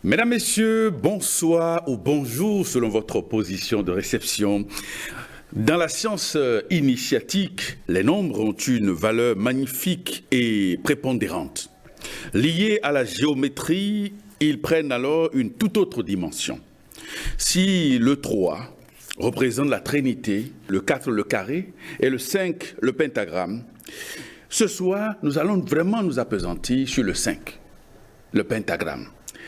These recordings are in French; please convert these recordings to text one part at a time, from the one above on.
Mesdames, Messieurs, bonsoir ou bonjour selon votre position de réception. Dans la science initiatique, les nombres ont une valeur magnifique et prépondérante. Liés à la géométrie, ils prennent alors une toute autre dimension. Si le 3 représente la Trinité, le 4 le carré et le 5 le pentagramme, ce soir, nous allons vraiment nous appesantir sur le 5, le pentagramme.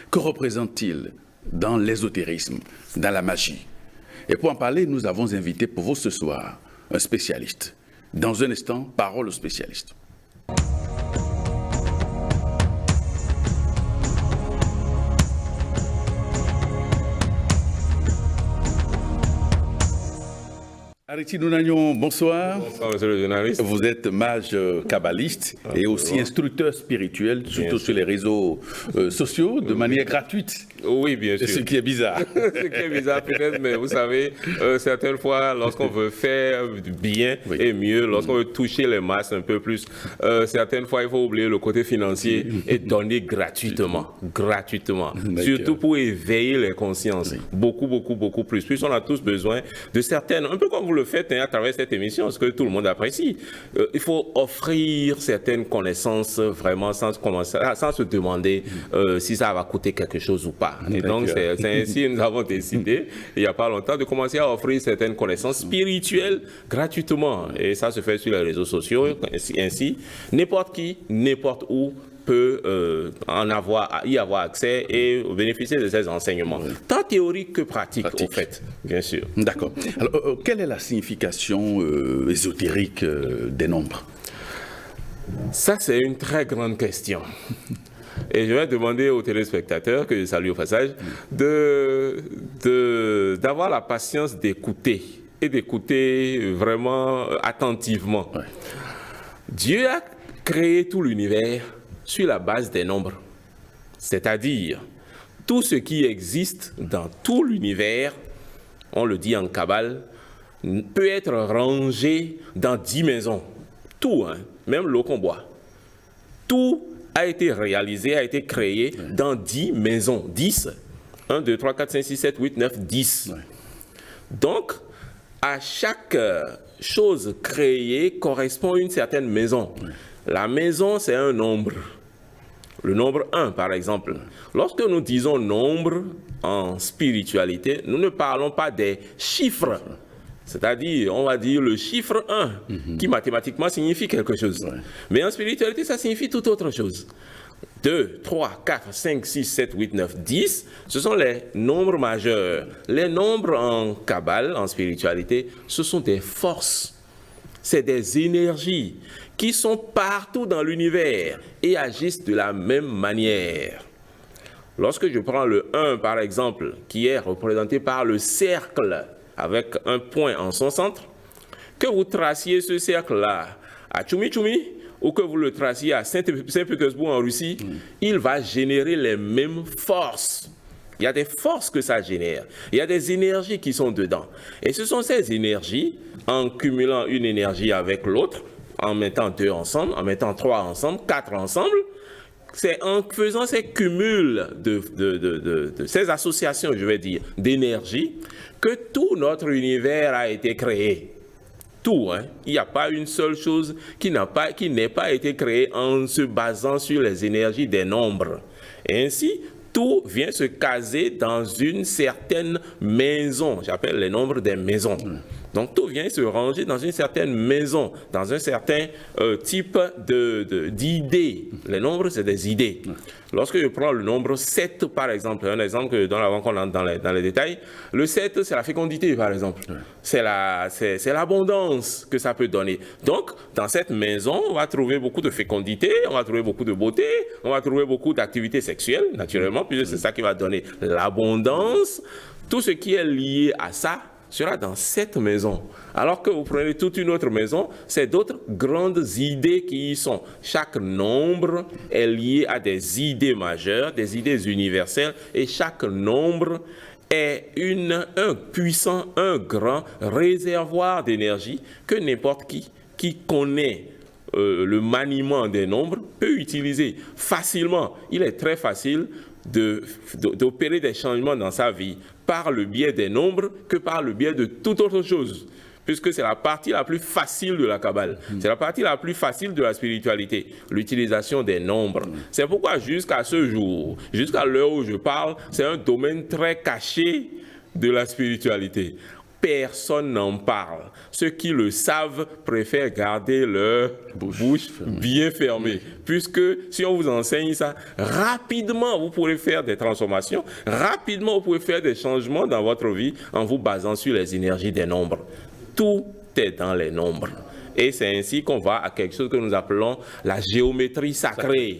Que représente-t-il dans l'ésotérisme, dans la magie? Et pour en parler, nous avons invité pour vous ce soir un spécialiste. Dans un instant, parole au spécialiste. Ariti Nounagnon, bonsoir. Bonsoir, monsieur le journaliste. Vous êtes mage kabbaliste et aussi instructeur spirituel, surtout sur les réseaux sociaux, de manière gratuite. Oui, bien sûr. Ce qui est bizarre. Ce qui est bizarre peut-être, mais vous savez, certaines fois, lorsqu'on veut faire du bien et mieux, lorsqu'on veut toucher les masses un peu plus, certaines fois, il faut oublier le côté financier et donner gratuitement. Gratuitement. Surtout pour éveiller les consciences. Beaucoup, beaucoup, beaucoup plus. Puisqu'on a tous besoin de certaines, un peu comme vous le faites à travers cette émission, ce que tout le monde apprécie. Il faut offrir certaines connaissances vraiment sans se demander si ça va coûter quelque chose ou pas. Et donc, c'est ainsi que nous avons décidé, il n'y a pas longtemps, de commencer à offrir certaines connaissances spirituelles gratuitement. Et ça se fait sur les réseaux sociaux. Ainsi, n'importe qui, n'importe où peut y avoir accès et bénéficier de ces enseignements, tant théoriques que pratiques, en fait, bien sûr. D'accord. Alors, quelle est la signification ésotérique des nombres? Ça, c'est une très grande question. Et je vais demander aux téléspectateurs, que je salue au passage, d'avoir la patience d'écouter, et d'écouter vraiment attentivement. Ouais. Dieu a créé tout l'univers sur la base des nombres. C'est-à-dire, tout ce qui existe dans tout l'univers, on le dit en Kabbale, peut être rangé dans 10 maisons. Tout, hein, même l'eau qu'on boit. Tout a été réalisé, a été créé dans 10 maisons. 10. 1, 2, 3, 4, 5, 6, 7, 8, 9, 10. Donc, à chaque chose créée correspond une certaine maison. La maison, c'est un nombre. Le nombre 1, par exemple. Lorsque nous disons nombre en spiritualité, nous ne parlons pas des chiffres. C'est-à-dire, on va dire le chiffre 1, qui mathématiquement signifie quelque chose. Mais en spiritualité, ça signifie tout autre chose. 2, 3, 4, 5, 6, 7, 8, 9, 10, ce sont les nombres majeurs. Les nombres en Kabbale, en spiritualité, ce sont des forces. C'est des énergies qui sont partout dans l'univers et agissent de la même manière. Lorsque je prends le 1, par exemple, qui est représenté par le cercle, avec un point en son centre, que vous traciez ce cercle-là à Tchoumi-Tchoumi ou que vous le traciez à Saint-Pétersbourg en Russie, il va générer les mêmes forces. Il y a des forces que ça génère. Il y a des énergies qui sont dedans. Et ce sont ces énergies, en cumulant une énergie avec l'autre, en mettant 2 ensemble, en mettant 3 ensemble, 4 ensemble, c'est en faisant ces cumuls de ces associations, je vais dire, d'énergie, que tout notre univers a été créé. Tout, hein. Il n'y a pas une seule chose qui n'ait pas été créée en se basant sur les énergies des nombres. Et ainsi, tout vient se caser dans une certaine maison. J'appelle les nombres des maisons. Donc tout vient se ranger dans une certaine maison, dans un certain type d'idées. Les nombres, c'est des idées. Lorsque je prends le nombre 7, par exemple, un exemple que je donne avant qu'on entre dans les détails, le 7, c'est la fécondité, par exemple. C'est l'abondance que ça peut donner. Donc, dans cette maison, on va trouver beaucoup de fécondité, on va trouver beaucoup de beauté, on va trouver beaucoup d'activités sexuelles, naturellement, puisque c'est ça qui va donner l'abondance. Tout ce qui est lié à ça sera dans cette maison. Alors que vous prenez toute une autre maison, c'est d'autres grandes idées qui y sont. Chaque nombre est lié à des idées majeures, des idées universelles, et chaque nombre est un puissant, un grand réservoir d'énergie que n'importe qui connaît le maniement des nombres peut utiliser facilement. Il est très facile d'opérer des changements dans sa vie par le biais des nombres que par le biais de toute autre chose. Puisque c'est la partie la plus facile de la Kabbale. C'est la partie la plus facile de la spiritualité, l'utilisation des nombres. C'est pourquoi jusqu'à ce jour, jusqu'à l'heure où je parle, c'est un domaine très caché de la spiritualité. Personne n'en parle. Ceux qui le savent préfèrent garder leur bouche bien fermée. Puisque si on vous enseigne ça, rapidement vous pourrez faire des transformations, rapidement vous pouvez faire des changements dans votre vie en vous basant sur les énergies des nombres. Tout est dans les nombres. Et c'est ainsi qu'on va à quelque chose que nous appelons la géométrie sacrée.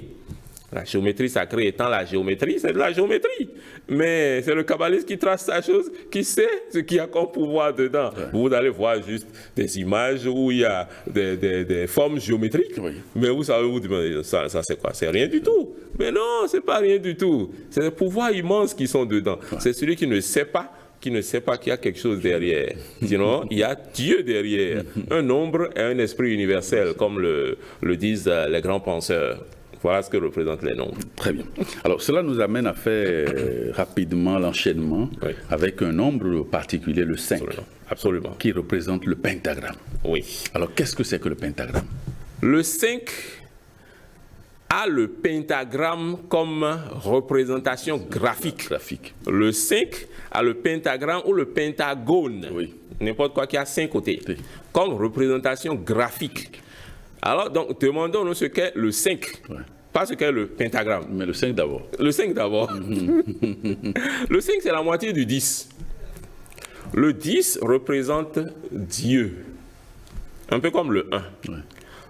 La géométrie sacrée étant la géométrie, c'est de la géométrie. Mais c'est le kabbaliste qui trace sa chose, qui sait ce qu'il y a comme pouvoir dedans. Ouais. Vous allez voir juste des images où il y a des formes géométriques. Oui. Mais vous savez, vous demandez, ça c'est quoi? C'est rien du tout. Mais non, c'est pas rien du tout. C'est des pouvoirs immenses qui sont dedans. Ouais. C'est celui qui ne sait pas qu'il y a quelque chose derrière. Sinon, il y a Dieu derrière. Un nombre et un esprit universel, comme le disent les grands penseurs. Voilà ce que représentent les nombres. Très bien. Alors, cela nous amène à faire rapidement l'enchaînement avec un nombre particulier, le 5. Absolument. Qui représente le pentagramme. Oui. Alors, qu'est-ce que c'est que le pentagramme? Le 5 a le pentagramme comme représentation graphique. Le 5 a le pentagramme ou le pentagone. Oui. N'importe quoi qui a 5 côtés. Oui. Comme représentation graphique. Alors, donc, demandons-nous ce qu'est le 5, pas ce qu'est le pentagramme. Mais le 5 d'abord. Le 5 d'abord. Le 5, c'est la moitié du 10. Le 10 représente Dieu, un peu comme le 1. Ouais.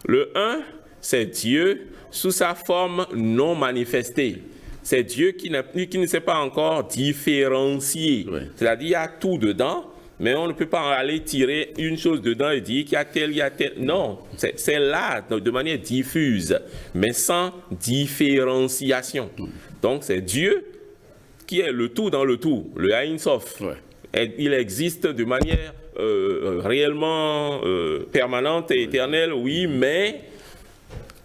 Le 1, c'est Dieu sous sa forme non manifestée. C'est Dieu qui ne s'est pas encore différencié. Ouais. C'est-à-dire, il y a tout dedans. Mais on ne peut pas aller tirer une chose dedans et dire qu'il y a tel. Non, c'est là, de manière diffuse, mais sans différenciation. Donc, c'est Dieu qui est le tout dans le tout, le Ein Sof. Ouais. Il existe de manière réellement permanente et éternelle, oui, mais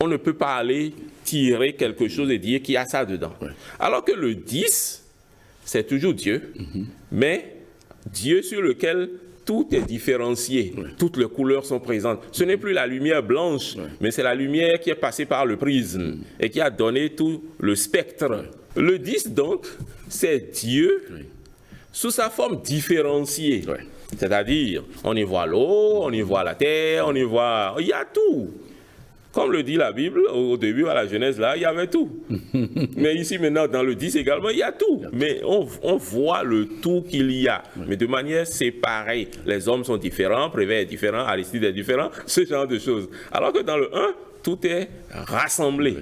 on ne peut pas aller tirer quelque chose et dire qu'il y a ça dedans. Ouais. Alors que le 10, c'est toujours Dieu, mais Dieu sur lequel tout est différencié, toutes les couleurs sont présentes. Ce n'est plus la lumière blanche, mais c'est la lumière qui est passée par le prisme et qui a donné tout le spectre. Le 10 donc, c'est Dieu sous sa forme différenciée. C'est-à-dire, on y voit l'eau, on y voit la terre, on y voit... Il y a tout. Comme le dit la Bible, au début, à la Genèse, là, il y avait tout. Mais ici, maintenant, dans le 10 également, il y a tout. Mais on voit le tout qu'il y a, mais de manière séparée. Les hommes sont différents, Prévert est différent, Aristide est différent, ce genre de choses. Alors que dans le 1, tout est rassemblé.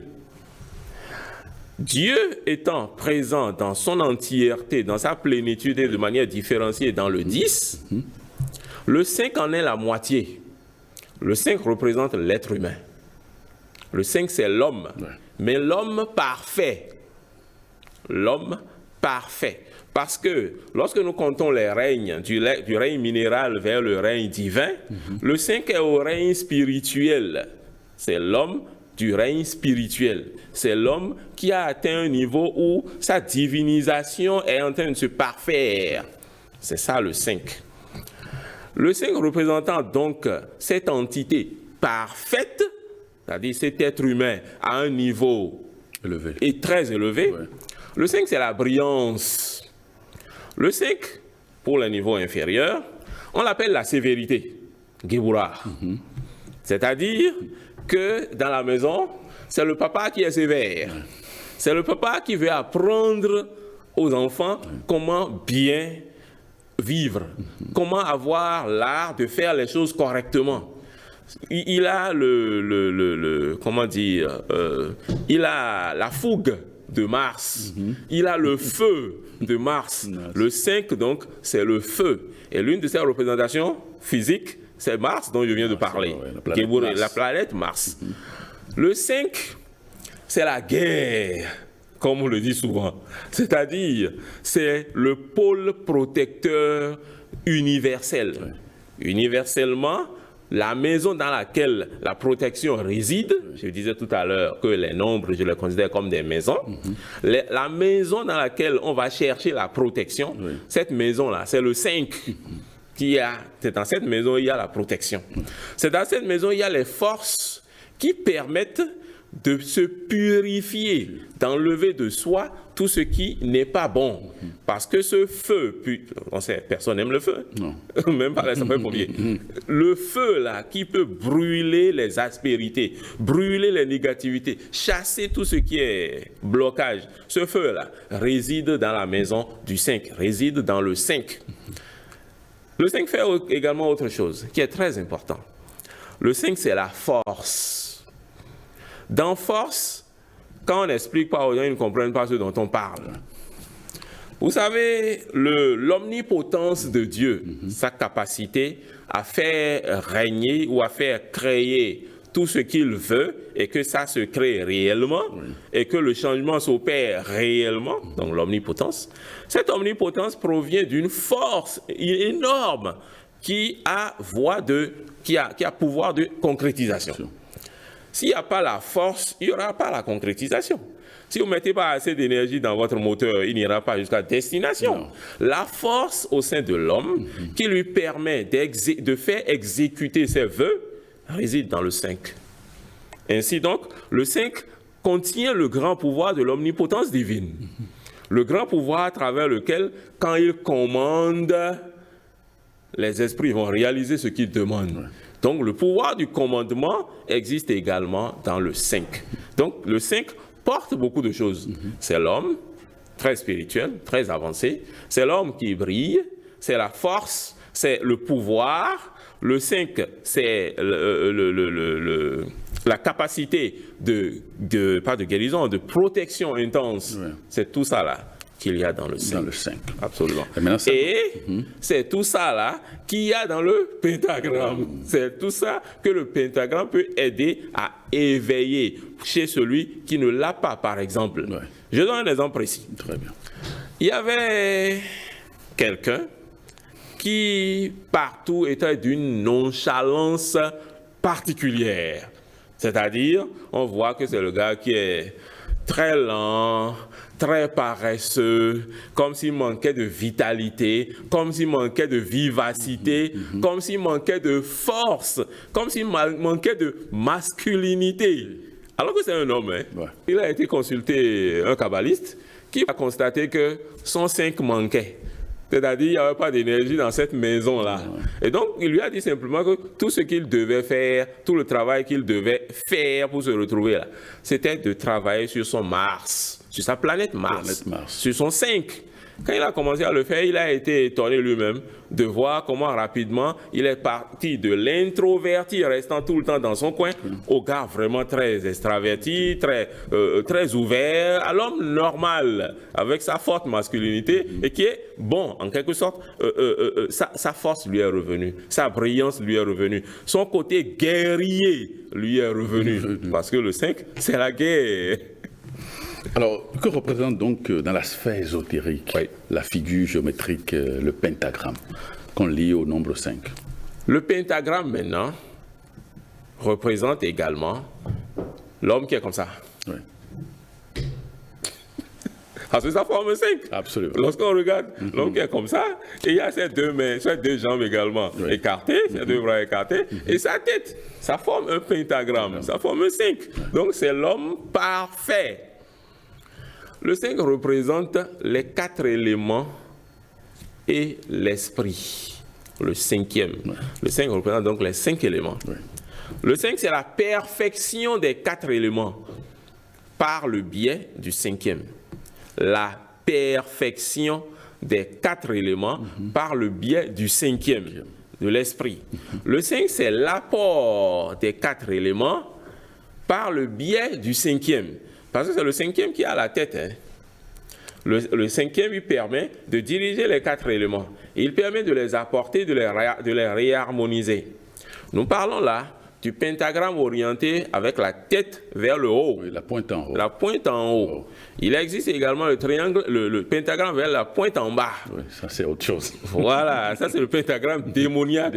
Dieu étant présent dans son entièreté, dans sa plénitude et de manière différenciée dans le 10, le 5 en est la moitié. Le 5 représente l'être humain. Le 5, c'est l'homme, mais l'homme parfait. L'homme parfait. Parce que lorsque nous comptons les règnes, du règne minéral vers le règne divin, le 5 est au règne spirituel. C'est l'homme du règne spirituel. C'est l'homme qui a atteint un niveau où sa divinisation est en train de se parfaire. C'est ça le 5. Le 5 représentant donc cette entité parfaite, c'est-à-dire cet être humain à un niveau élevé et très élevé. Ouais. Le 5, c'est la brillance. Le 5, pour les niveaux inférieurs, on l'appelle la sévérité, Géboura. C'est-à-dire que dans la maison, c'est le papa qui est sévère. Ouais. C'est le papa qui veut apprendre aux enfants comment bien vivre, comment avoir l'art de faire les choses correctement. Il a comment dire, il a la fougue de Mars, il a le feu de Mars. Le 5 donc c'est le feu et l'une de ses représentations physiques c'est Mars dont je viens de parler, la planète Mars. Le 5 c'est la guerre, comme on le dit souvent, c'est-à-dire c'est le pôle protecteur universel. Universellement, la maison dans laquelle la protection réside, je disais tout à l'heure que les nombres, je les considère comme des maisons, la maison dans laquelle on va chercher la protection, cette maison-là, c'est le 5. C'est dans cette maison il y a la protection. C'est dans cette maison il y a les forces qui permettent de se purifier, d'enlever de soi tout ce qui n'est pas bon. Parce que ce feu, personne n'aime le feu, non. Même pas les sapeurs-pompiers. Le feu là qui peut brûler les aspérités, brûler les négativités, chasser tout ce qui est blocage, ce feu là réside dans la maison du 5, réside dans le 5. Le 5 fait également autre chose qui est très important. Le 5 c'est la force. Dans force, quand on n'explique pas aux gens, ils ne comprennent pas ce dont on parle. Vous savez, l'omnipotence de Dieu, sa capacité à faire régner ou à faire créer tout ce qu'il veut et que ça se crée réellement et que le changement s'opère réellement, donc l'omnipotence, cette omnipotence provient d'une force énorme qui a pouvoir de concrétisation. S'il n'y a pas la force, il n'y aura pas la concrétisation. Si vous ne mettez pas assez d'énergie dans votre moteur, il n'ira pas jusqu'à destination. Non. La force au sein de l'homme qui lui permet de faire exécuter ses vœux réside dans le 5. Ainsi donc, le 5 contient le grand pouvoir de l'omnipotence divine. Le grand pouvoir à travers lequel, quand il commande, les esprits vont réaliser ce qu'il demande. Donc, le pouvoir du commandement existe également dans le 5. Donc, le 5 porte beaucoup de choses. C'est l'homme, très spirituel, très avancé. C'est l'homme qui brille. C'est la force, c'est le pouvoir. Le 5, c'est la capacité pas de guérison, de protection intense. Ouais. C'est tout ça là qu'il y a dans le 5. Dans le 5. Absolument. Et c'est tout ça là qu'il y a dans le pentagramme. C'est tout ça que le pentagramme peut aider à éveiller chez celui qui ne l'a pas, par exemple. Ouais. Je donne un exemple précis. Très bien. Il y avait quelqu'un qui, partout, était d'une nonchalance particulière. C'est-à-dire, on voit que c'est le gars qui est très lent, très paresseux, comme s'il manquait de vitalité, comme s'il manquait de vivacité, comme s'il manquait de force, comme s'il manquait de masculinité. Alors que c'est un homme, hein. Ouais. Il a été consulté un kabbaliste qui a constaté que son 5 manquait. C'est-à-dire qu'il n'y avait pas d'énergie dans cette maison-là. Et donc, il lui a dit simplement que tout ce qu'il devait faire, tout le travail qu'il devait faire pour se retrouver là, c'était de travailler sur son Mars, sur sa planète Mars. Sur son 5. Quand il a commencé à le faire, il a été étonné lui-même de voir comment rapidement il est parti de l'introverti restant tout le temps dans son coin au gars vraiment très extraverti, très ouvert, à l'homme normal avec sa forte masculinité et qui est bon en quelque sorte, sa force lui est revenue, sa brillance lui est revenue, son côté guerrier lui est revenu parce que le 5 c'est la guerre. Alors, que représente donc dans la sphère ésotérique la figure géométrique, le pentagramme, qu'on lie au nombre 5? Le pentagramme, maintenant, représente également l'homme qui est comme ça. Oui. Parce que ça forme 5. Absolument. Lorsqu'on regarde l'homme qui est comme ça, et il y a ses deux mains, ses deux jambes également écartées, ses deux bras écartés, et sa tête, ça forme un pentagramme, ça forme un 5. Donc, c'est l'homme parfait. Le 5 représente les 4 éléments et l'esprit. Le 5e. Le 5 représente donc les 5 éléments. Oui. Le 5, c'est la perfection des 4 éléments par le biais du 5e. La perfection des 4 éléments par le biais du 5e, de l'esprit. Le 5, c'est l'apport des 4 éléments par le biais du 5e. Parce que c'est le 5e qui a la tête. Hein. Le 5e lui permet de diriger les 4 éléments. Il permet de les apporter, de les réharmoniser. Nous parlons là du pentagramme orienté avec la tête vers le haut. Oui, la pointe en haut. La pointe en haut. Oh. Il existe également le triangle, le pentagramme vers la pointe en bas. Oui, ça c'est autre chose. Voilà, ça c'est le pentagramme démoniaque,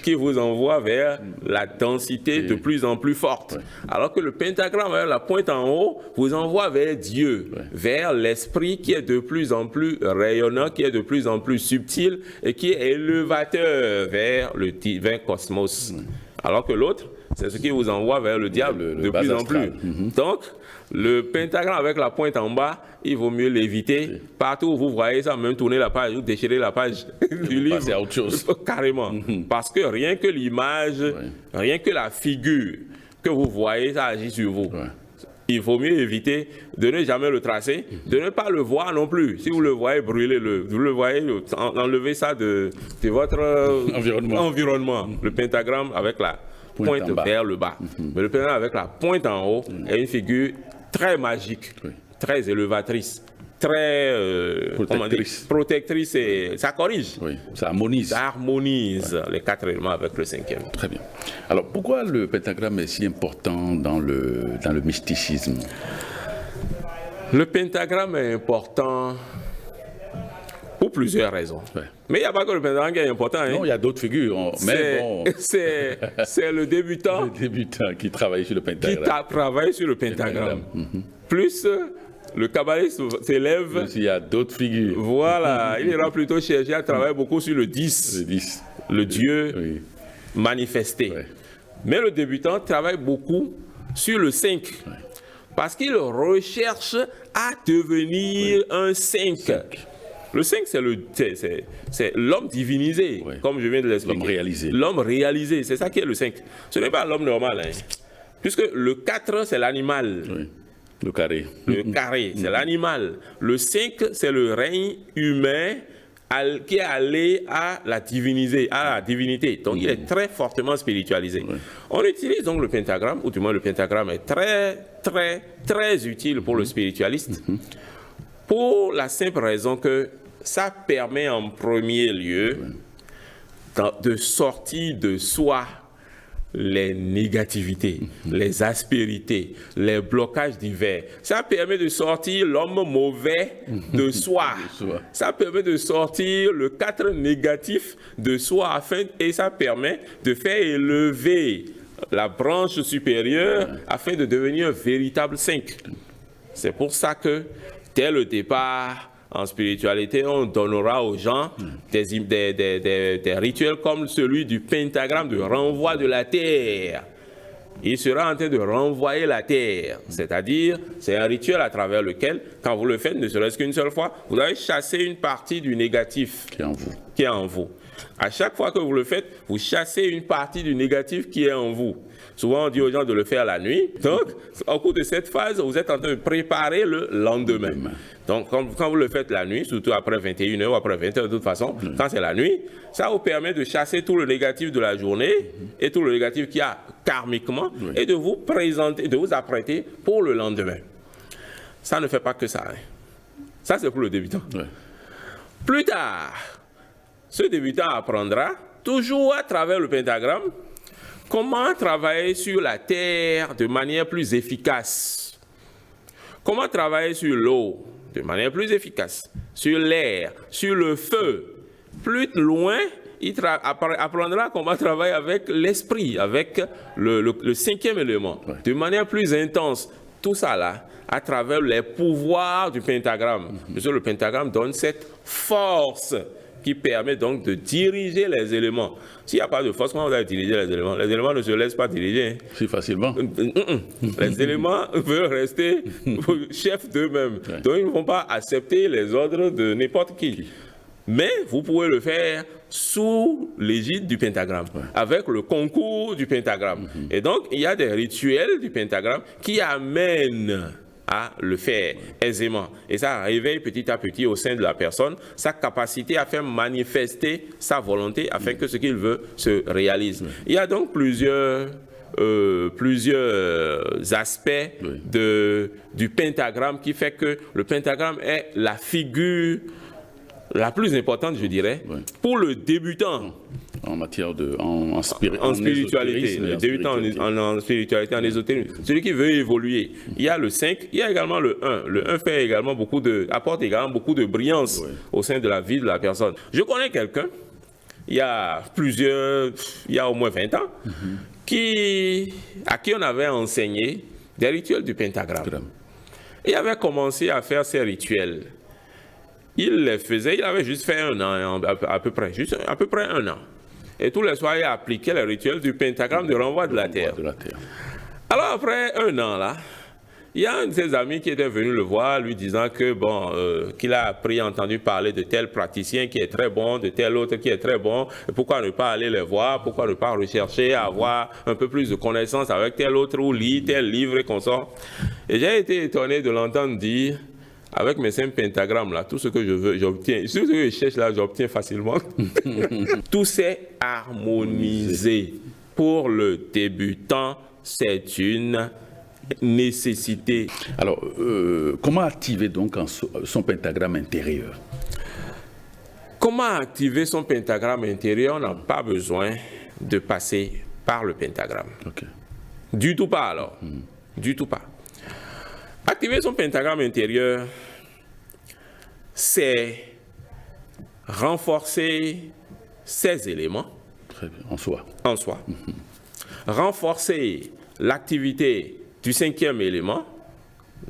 qui vous envoie vers la densité de plus en plus forte. Oui. Alors que le pentagramme vers la pointe en haut vous envoie vers Dieu, vers l'esprit qui est de plus en plus rayonnant, qui est de plus en plus subtil et qui est élevateur vers le divin cosmos. Alors que l'autre, c'est ce qui vous envoie vers le diable de plus en plus. Donc, le pentagramme avec la pointe en bas, il vaut mieux l'éviter. Partout où vous voyez ça, même tourner la page ou déchirer la page du livre. C'est autre chose. Carrément. Parce que rien que l'image, rien que la figure que vous voyez, ça agit sur vous. Il vaut mieux éviter de ne jamais le tracer, de ne pas le voir non plus. Si vous le voyez, brûlez-le. Vous le voyez, enlevez ça de votre environnement. Le pentagramme avec la pointe vers le bas. Mais le pentagramme avec la pointe en haut est une figure très magique, très élevatrice, très protectrice et ça corrige. Oui, ça harmonise. Ça harmonise les 4 éléments avec le 5e. Très bien. Alors, pourquoi le pentagramme est si important dans le mysticisme? Le pentagramme est important pour plusieurs raisons. Mais il n'y a pas que le pentagramme qui est important. Non, il y a d'autres figures. Mais bon. C'est le débutant. Le débutant qui travaille sur le pentagramme. Qui travaille sur le pentagramme. Plus le kabbaliste s'élève. Il y a d'autres figures. Voilà. Il ira plutôt chercher à travailler beaucoup sur le 10. Le 10. Le Dieu manifesté. Mais le débutant travaille beaucoup sur le 5. Parce qu'il recherche à devenir un 5. Le 5, c'est l'homme divinisé, comme je viens de l'expliquer. L'homme réalisé. L'homme réalisé, c'est ça qui est le 5. Ce n'est pas l'homme normal. Puisque le 4, c'est l'animal. Oui. Le carré. Le carré, c'est l'animal. Le 5, c'est le règne humain qui est allé à la divinité. Donc, il est très fortement spiritualisé. On utilise donc le pentagramme, ou du moins le pentagramme est très, très, très utile pour le spiritualiste. Pour la simple raison que ça permet en premier lieu de sortir de soi les négativités, les aspérités, les blocages divers. Ça permet de sortir l'homme mauvais de soi. Ça permet de sortir le 4 négatif de soi et ça permet de faire élever la branche supérieure afin de devenir un véritable 5. C'est pour ça que dès le départ, en spiritualité, on donnera aux gens des rituels comme celui du pentagramme de renvoi de la terre. Il sera en train de renvoyer la terre, c'est-à-dire c'est un rituel à travers lequel, quand vous le faites, ne serait-ce qu'une seule fois, vous allez chasser une partie du négatif qui est en vous. À chaque fois que vous le faites, vous chassez une partie du négatif qui est en vous. Souvent, on dit aux gens de le faire la nuit. Donc, au cours de cette phase, vous êtes en train de préparer le lendemain. Donc, quand vous le faites la nuit, surtout après 21h ou après 20h, de toute façon, quand c'est la nuit, ça vous permet de chasser tout le négatif de la journée et tout le négatif qu'il y a karmiquement et de vous présenter, de vous apprêter pour le lendemain. Ça ne fait pas que ça. Ça, c'est pour le débutant. Plus tard, ce débutant apprendra, toujours à travers le pentagramme, comment travailler sur la terre de manière plus efficace. Comment travailler sur l'eau de manière plus efficace. Sur l'air, sur le feu. Plus loin, il apprendra comment travailler avec l'esprit, avec le 5e élément, de manière plus intense. Tout ça là, à travers les pouvoirs du pentagramme. Parce que le pentagramme donne cette force qui permet donc de diriger les éléments. S'il n'y a pas de force, comment vous allez diriger les éléments? Les éléments ne se laissent pas diriger. Si facilement. Les éléments veulent rester chefs d'eux-mêmes. Donc ils ne vont pas accepter les ordres de n'importe qui. Mais vous pouvez le faire sous l'égide du pentagramme, avec le concours du pentagramme. Et donc, il y a des rituels du pentagramme qui amènent à le faire aisément. Et ça réveille petit à petit au sein de la personne sa capacité à faire manifester sa volonté afin que ce qu'il veut se réalise. Il y a donc plusieurs aspects du pentagramme qui fait que le pentagramme est la figure la plus importante, je dirais, pour le débutant. en matière de en spiritualité, débutant en spiritualité, en ésotérisme. Celui qui veut évoluer. Il y a le 5, il y a également le 1. Le 1 fait également apporte également beaucoup de brillance au sein de la vie de la personne. Je connais quelqu'un, il y a au moins 20 ans, à qui on avait enseigné des rituels du pentagramme. Il avait commencé à faire ces rituels. Il les faisait, il avait juste fait un an, à peu près un an. Et tous les soirs, il appliquait les rituels du pentagramme de renvoi de la terre. Alors après un an là, il y a un de ses amis qui était venu le voir, lui disant que qu'il a entendu parler de tel praticien qui est très bon, de tel autre qui est très bon, et pourquoi ne pas aller les voir, pourquoi ne pas rechercher à avoir un peu plus de connaissances avec tel autre ou lire tel livre et consort. Et j'ai été étonné de l'entendre dire, avec mes 5 pentagrammes là, tout ce que je veux, j'obtiens. Tout ce que je cherche là, j'obtiens facilement. Tout s'est harmonisé. Pour le débutant, c'est une nécessité. Alors, comment activer donc son pentagramme intérieur? Comment activer son pentagramme intérieur? On n'a pas besoin de passer par le pentagramme. Okay. Du tout pas alors. Du tout pas. Activer son pentagramme intérieur, c'est renforcer ces éléments. Très bien. En soi. En soi. Renforcer l'activité du 5e élément,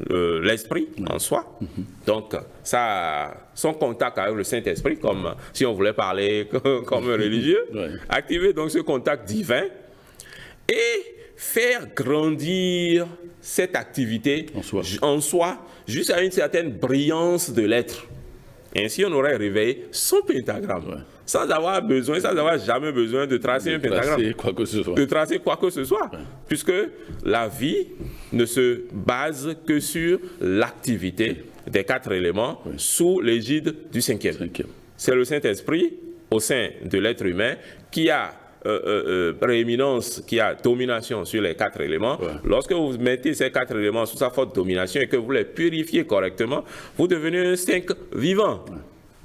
l'esprit en soi. Donc, ça, son contact avec le Saint-Esprit, comme si on voulait parler comme un religieux. Activer donc ce contact divin et faire grandir cette activité en soi jusqu'à une certaine brillance de l'être. Ainsi, on aurait réveillé son pentagramme. Sans avoir jamais besoin de tracer un pentagramme. De tracer quoi que ce soit. Puisque la vie ne se base que sur l'activité des 4 éléments sous l'égide du 5e. C'est le Saint-Esprit au sein de l'être humain qui a prééminence, qui a domination sur les 4 éléments. Lorsque vous mettez ces 4 éléments sous sa forte domination et que vous les purifiez correctement, vous devenez un 5 vivant,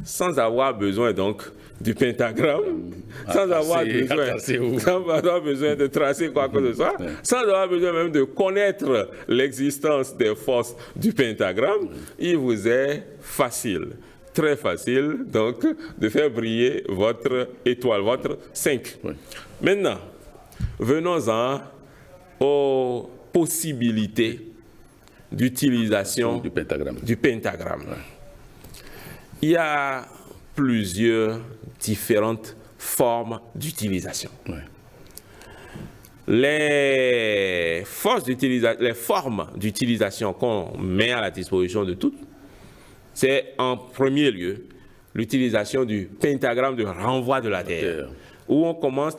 sans avoir besoin donc du pentagramme, sans avoir besoin de tracer quoi que ce soit, sans avoir besoin même de connaître l'existence des forces du pentagramme. Il vous est facile, très facile, donc, de faire briller votre étoile, votre 5. Maintenant, venons-en aux possibilités d'utilisation du pentagramme. Il y a plusieurs différentes formes d'utilisation. Les formes d'utilisation qu'on met à la disposition de toutes, c'est en premier lieu l'utilisation du pentagramme de renvoi de la terre, où on commence,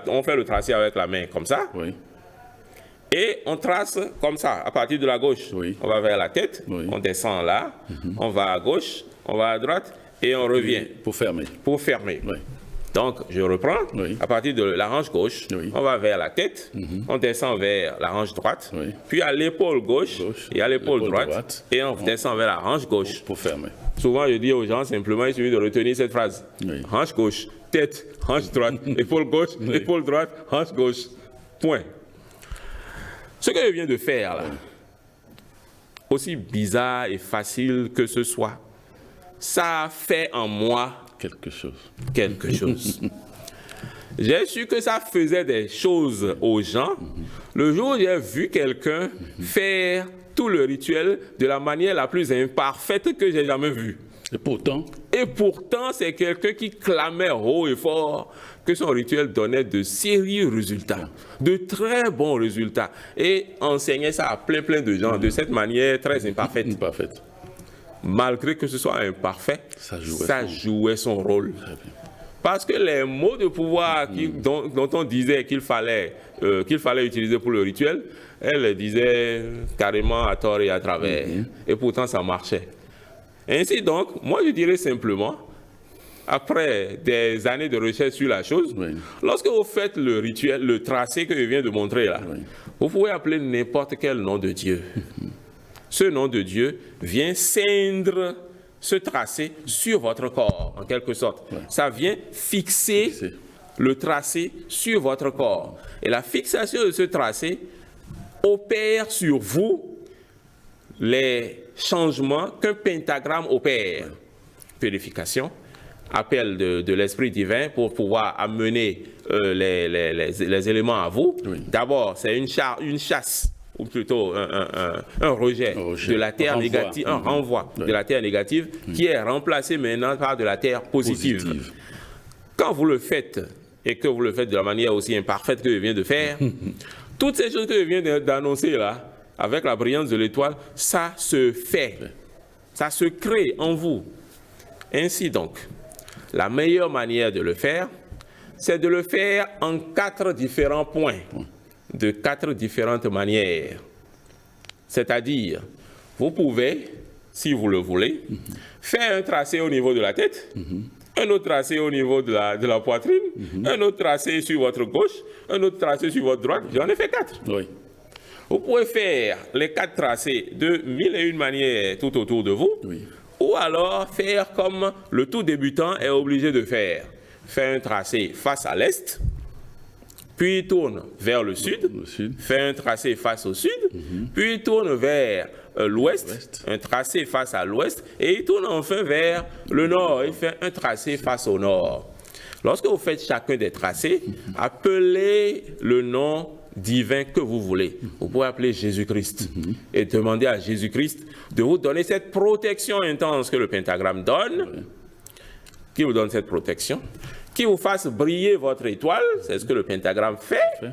on fait le tracé avec la main comme ça, et on trace comme ça, à partir de la gauche. On va vers la tête, on descend là, on va à gauche, on va à droite, et on revient. Pour fermer. Donc, je reprends. À partir de la hanche gauche, on va vers la tête, on descend vers la hanche droite, puis à l'épaule gauche et à l'épaule droite, et on descend vers la hanche gauche. Pour fermer. Souvent, je dis aux gens simplement, il suffit de retenir cette phrase. Hanche gauche, tête, hanche droite, épaule gauche, épaule droite, hanche gauche. Point. Ce que je viens de faire là, aussi bizarre et facile que ce soit, ça fait en moi quelque chose. J'ai su que ça faisait des choses aux gens le jour où j'ai vu quelqu'un faire tout le rituel de la manière la plus imparfaite que j'ai jamais vue. Et pourtant, c'est quelqu'un qui clamait haut et fort que son rituel donnait de sérieux résultats, de très bons résultats, et enseignait ça à plein de gens de cette manière très imparfaite. Malgré que ce soit imparfait, ça jouait son rôle. Parce que les mots de pouvoir dont on disait qu'il fallait utiliser pour le rituel, elle les disait carrément à tort et à travers. Et pourtant, ça marchait. Ainsi donc, moi je dirais simplement, après des années de recherche sur la chose, lorsque vous faites le rituel, le tracé que je viens de montrer là, vous pouvez appeler n'importe quel nom de Dieu. Ce nom de Dieu vient ceindre ce tracé sur votre corps, en quelque sorte. Ça vient fixer le tracé sur votre corps. Et la fixation de ce tracé opère sur vous les changements qu'un pentagramme opère. Purification, appel de l'Esprit divin pour pouvoir amener les éléments à vous. Oui. D'abord, c'est une chasse, ou plutôt un rejet de la terre négative, un renvoi de la terre négative qui est remplacé maintenant par de la terre positive. Quand vous le faites, et que vous le faites de la manière aussi imparfaite que je viens de faire, toutes ces choses que je viens d'annoncer là, avec la brillance de l'étoile, ça se fait, ça se crée en vous. Ainsi donc, la meilleure manière de le faire, c'est de le faire en 4 différents points, de 4 différentes manières. C'est-à-dire, vous pouvez, si vous le voulez, faire un tracé au niveau de la tête, un autre tracé au niveau de la poitrine, un autre tracé sur votre gauche, un autre tracé sur votre droite. J'en ai fait 4. Oui. Vous pouvez faire les 4 tracés de 1001 manières tout autour de vous, ou alors faire comme le tout débutant est obligé de faire. Faire un tracé face à l'est, puis il tourne vers le sud, fait un tracé face au sud, puis il tourne vers l'ouest, un tracé face à l'ouest, et il tourne enfin vers le nord, il fait un tracé face au nord. Lorsque vous faites chacun des tracés, appelez le nom divin que vous voulez. Vous pouvez appeler Jésus-Christ et demander à Jésus-Christ de vous donner cette protection intense que le pentagramme donne, qui vous donne cette protection, qui vous fasse briller votre étoile, c'est ce que le pentagramme fait,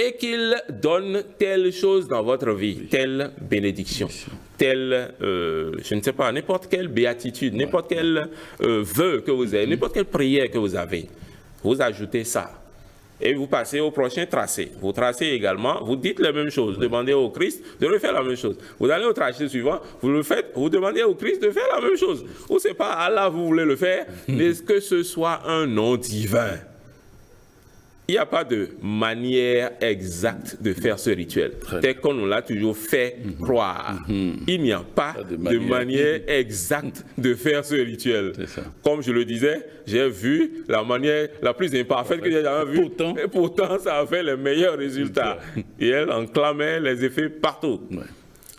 et qu'il donne telle chose dans votre vie, telle bénédiction, telle, je ne sais pas, n'importe quelle béatitude, n'importe quel vœu que vous avez, n'importe quelle prière que vous avez. Vous ajoutez ça. Et vous passez au prochain tracé. Vous tracez également, vous dites la même chose, demandez au Christ de refaire la même chose. Vous allez au tracé suivant, vous le faites, vous demandez au Christ de faire la même chose. Ou c'est pas Allah vous voulez le faire, mais que ce soit un nom divin. Il n'y a pas de manière exacte de faire ce rituel, tel qu'on nous l'a toujours fait croire. Il n'y a pas de manière exacte de faire ce rituel. Comme je le disais, j'ai vu la manière la plus imparfaite que j'ai jamais vue, et pourtant ça a fait les meilleurs résultats. Et elle enclamait les effets partout.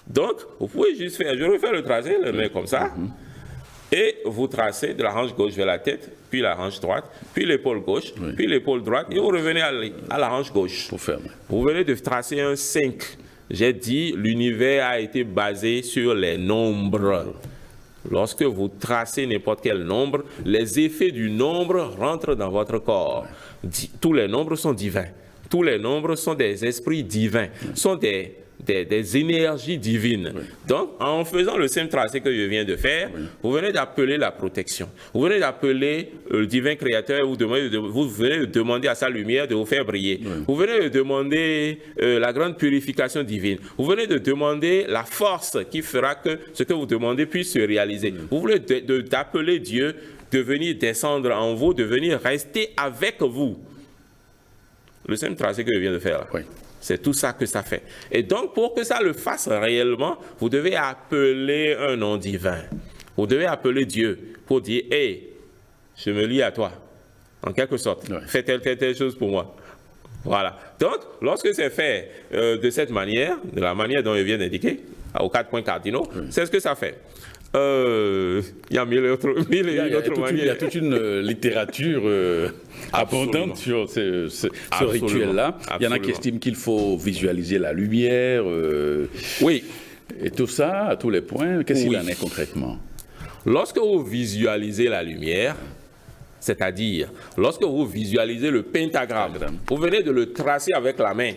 Donc, vous pouvez juste faire, je refais le tracé, le mets comme ça, et vous tracez de la hanche gauche vers la tête, puis la hanche droite, puis l'épaule gauche, puis l'épaule droite, et vous revenez à la hanche gauche. Vous venez de tracer un 5. J'ai dit, l'univers a été basé sur les nombres. Lorsque vous tracez n'importe quel nombre, les effets du nombre rentrent dans votre corps. Tous les nombres sont divins. Tous les nombres sont des esprits divins, sont des énergies divines. Donc, en faisant le même tracé que je viens de faire, vous venez d'appeler la protection. Vous venez d'appeler le divin créateur, vous venez de demander à sa lumière de vous faire briller. Vous venez de demander la grande purification divine. Vous venez de demander la force qui fera que ce que vous demandez puisse se réaliser. Vous voulez d'appeler Dieu de venir descendre en vous, de venir rester avec vous. Le même tracé que je viens de faire là. C'est tout ça que ça fait. Et donc, pour que ça le fasse réellement, vous devez appeler un nom divin. Vous devez appeler Dieu pour dire, « Hey, je me lie à toi. » En quelque sorte. Fais telle chose pour moi. Voilà. Donc, lorsque c'est fait de cette manière, de la manière dont je viens d'indiquer, aux 4 points cardinaux, c'est ce que ça fait. Il y a mille autres manières. Il y a toute une littérature abondante sur ce rituel-là. Il y en a qui estiment qu'il faut visualiser la lumière. Oui. Et tout ça, à tous les points, qu'est-ce qu'il en est concrètement? Lorsque vous visualisez la lumière, c'est-à-dire lorsque vous visualisez le pentagramme, vous venez de le tracer avec la main.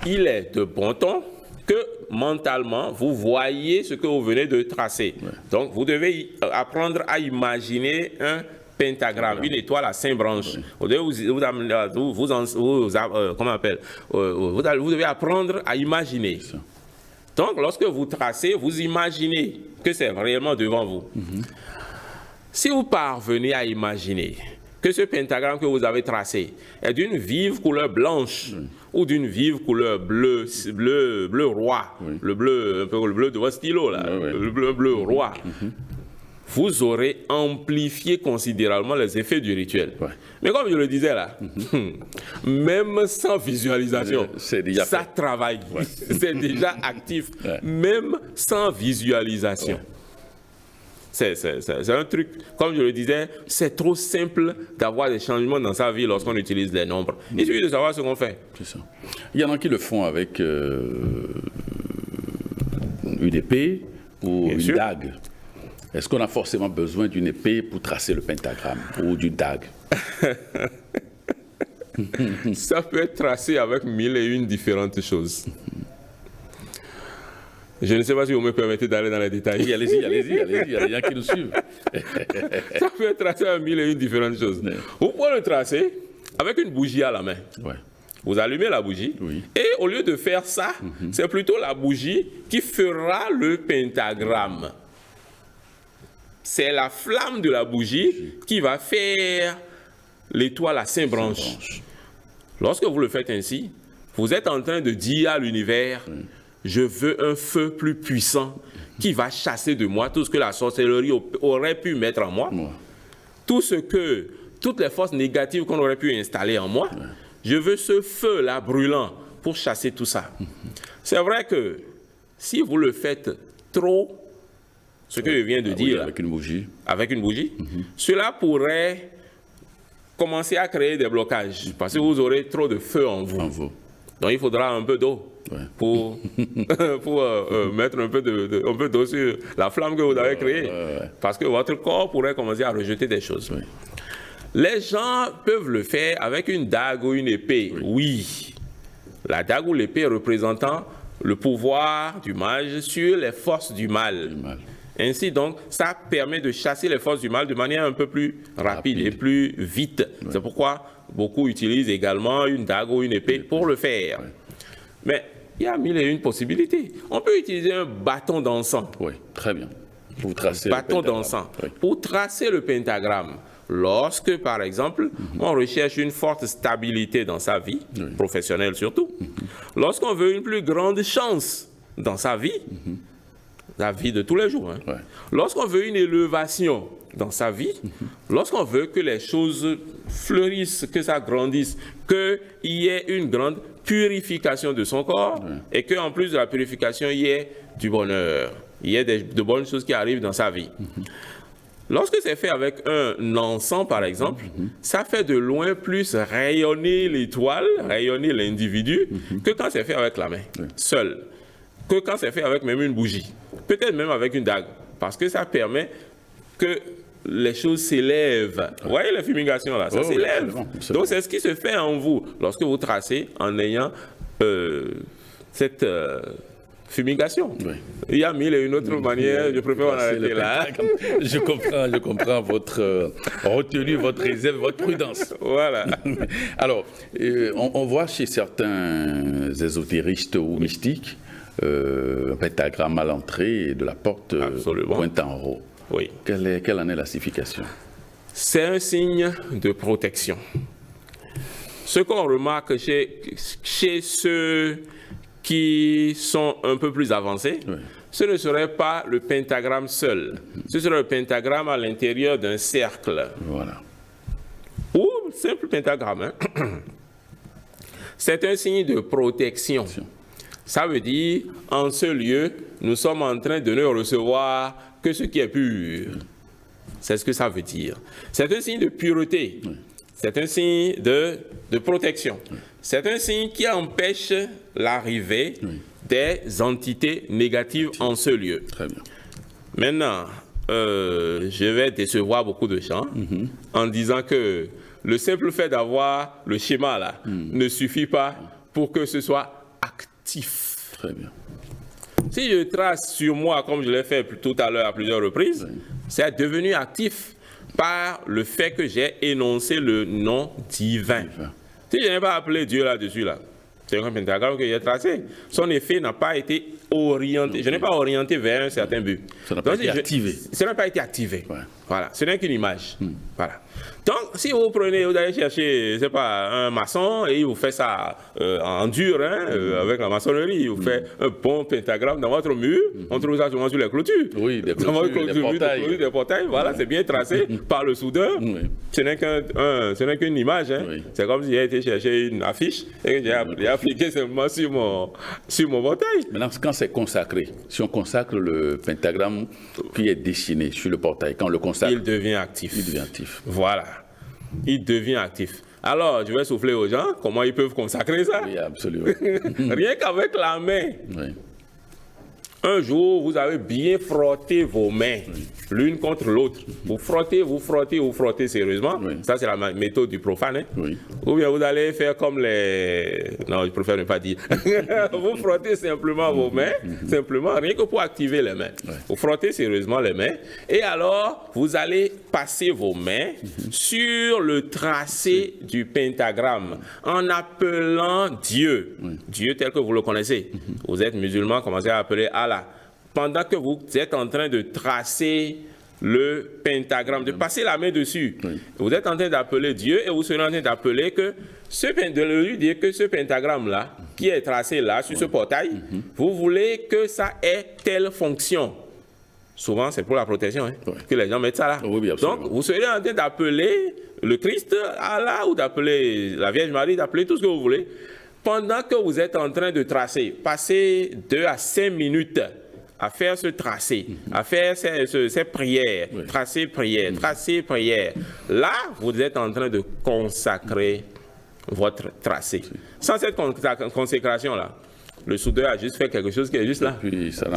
Il est de bon ton que mentalement, vous voyez ce que vous venez de tracer. Donc, vous devez apprendre à imaginer un pentagramme, une étoile à 5 branches. Vous devez apprendre à imaginer. Donc, lorsque vous tracez, vous imaginez que c'est réellement devant vous. Si vous parvenez à imaginer que ce pentagramme que vous avez tracé est d'une vive couleur blanche ou d'une vive couleur bleu roi, le bleu, un peu le bleu de votre stylo, là, le bleu roi. vous aurez amplifié considérablement les effets du rituel. Ouais. Mais comme je le disais là, même sans visualisation, ça travaille. Ouais. C'est déjà actif, ouais. Même sans visualisation. Ouais. C'est un truc, comme je le disais, c'est trop simple d'avoir des changements dans sa vie lorsqu'on utilise les nombres. Il suffit de savoir ce qu'on fait. C'est ça. Il y en a qui le font avec une épée ou bien une sûr. Dague. Est-ce qu'on a forcément besoin d'une épée pour tracer le pentagramme ou d'une dague? Ça peut être tracé avec 1001 différentes choses. Je ne sais pas si vous me permettez d'aller dans les détails. Oui, allez-y, il y a des gens qui nous suivent. Ça peut être tracé avec 1001 différentes choses. Ouais. Vous pouvez le tracer avec une bougie à la main. Ouais. Vous allumez la bougie, oui. Et au lieu de faire ça, c'est plutôt la bougie qui fera le pentagramme. C'est la flamme de la bougie qui va faire l'étoile à 5 branches. Lorsque vous le faites ainsi, vous êtes en train de dire à l'univers, je veux un feu plus puissant qui va chasser de moi tout ce que la sorcellerie aurait pu mettre en moi, toutes les forces négatives qu'on aurait pu installer en moi, je veux ce feu-là brûlant pour chasser tout ça. C'est vrai que si vous le faites trop, ce que je viens de dire, avec une bougie, cela pourrait commencer à créer des blocages parce que vous aurez trop de feu en vous. Donc il faudra un peu d'eau pour mettre un peu d'eau sur la flamme que vous avez créée. Parce que votre corps pourrait commencer à rejeter des choses. Les gens peuvent le faire avec une dague ou une épée. Oui. La dague ou l'épée représentant le pouvoir du mage sur les forces du mal. Ainsi donc, ça permet de chasser les forces du mal de manière un peu plus rapide et plus vite. C'est pourquoi beaucoup utilisent également une dague ou une épée pour le faire. Mais il y a 1001 possibilités. On peut utiliser un bâton d'encens. Oui, très bien. Pour tracer bâton d'encens. Pour tracer le pentagramme. Lorsque, par exemple, on recherche une forte stabilité dans sa vie, professionnelle surtout, lorsqu'on veut une plus grande chance dans sa vie, la vie de tous les jours, lorsqu'on veut une élévation dans sa vie, lorsqu'on veut que les choses fleurissent, que ça grandisse, qu'il y ait une grande purification de son corps et qu'en plus de la purification, il y ait du bonheur, il y ait de bonnes choses qui arrivent dans sa vie. Lorsque c'est fait avec un encens, par exemple, ça fait de loin plus rayonner l'étoile, rayonner l'individu, que quand c'est fait avec la main, seul. Que quand c'est fait avec même une bougie, peut-être même avec une dague, parce que ça permet que les choses s'élèvent. Vous voyez la fumigation là, ça s'élève. Donc c'est ce qui se fait en vous lorsque vous tracez en ayant cette fumigation. Il y a 1001 autres manières, je préfère en arrêter là. Je comprends votre retenue, votre réserve, votre prudence. Voilà. Alors, on voit chez certains ésotéristes ou mystiques un pentagramme à l'entrée de la porte pointant en haut. Oui. Quelle en est la signification? C'est un signe de protection. Ce qu'on remarque chez ceux qui sont un peu plus avancés, ce ne serait pas le pentagramme seul. Ce serait le pentagramme à l'intérieur d'un cercle. Voilà. Ou simple pentagramme. C'est un signe de protection. Ça veut dire, en ce lieu, nous sommes en train de ne recevoir que ce qui est pur. C'est ce que ça veut dire. C'est un signe de pureté. C'est un signe de protection. C'est un signe qui empêche l'arrivée des entités négatives en ce lieu. Très bien. Maintenant, je vais décevoir beaucoup de gens en disant que le simple fait d'avoir le schéma là ne suffit pas pour que ce soit actif. Très bien. Si je trace sur moi, comme je l'ai fait tout à l'heure à plusieurs reprises, c'est devenu actif par le fait que j'ai énoncé le nom divin. Si je n'ai pas appelé Dieu là-dessus, c'est un pentagramme que j'ai tracé. Son effet n'a pas été orienté. Je n'ai pas orienté vers un certain but. Ça n'a pas été activé. Ça n'a pas été activé. Voilà, ce n'est qu'une image. Voilà. Donc, si vous prenez, vous allez chercher, je sais pas, un maçon et il vous fait ça en dur, avec la maçonnerie, il vous fait un bon pentagramme dans votre mur, on trouve ça souvent sur les clôtures. Oui, des Dans votre clôtures, des portails. des portails, voilà, c'est bien tracé par le soudeur. Oui. Ce n'est qu'une image. Oui. C'est comme si j'ai été chercher une affiche et que j'ai appliqué seulement sur mon portail. Maintenant, quand c'est consacré, si on consacre le pentagramme qui est dessiné sur le portail, quand on le consacre, Il devient actif. il devient actif. Voilà. Il devient actif. Alors, je vais souffler aux gens comment ils peuvent consacrer ça. Oui, absolument. Rien qu'avec la main. Oui. Un jour, vous avez bien frotté vos mains, l'une contre l'autre. Vous frottez sérieusement. Oui. Ça, c'est la méthode du profane. Hein? Oui. Ou bien vous allez faire comme les... Non, je préfère ne pas dire. Vous frottez simplement vos mains, simplement, rien que pour activer les mains. Ouais. Vous frottez sérieusement les mains. Et alors, vous allez passer vos mains sur le tracé du pentagramme en appelant Dieu. Dieu tel que vous le connaissez. Vous êtes musulman, commencez à appeler Allah. Pendant que vous êtes en train de tracer le pentagramme, de passer la main dessus, vous êtes en train d'appeler Dieu et vous serez en train d'appeler que de lui dire que ce pentagramme-là, qui est tracé là, sur ce portail, vous voulez que ça ait telle fonction. Souvent, c'est pour la protection que les gens mettent ça là. Oui, donc, vous serez en train d'appeler le Christ, Allah, ou d'appeler la Vierge Marie, d'appeler tout ce que vous voulez. Pendant que vous êtes en train de tracer, passez 2 à 5 minutes à faire ce tracé, à faire ces prières, tracer prière, tracer prière. Là, vous êtes en train de consacrer votre tracé. Sans cette consécration-là, le soudeur a juste fait quelque chose qui est juste là.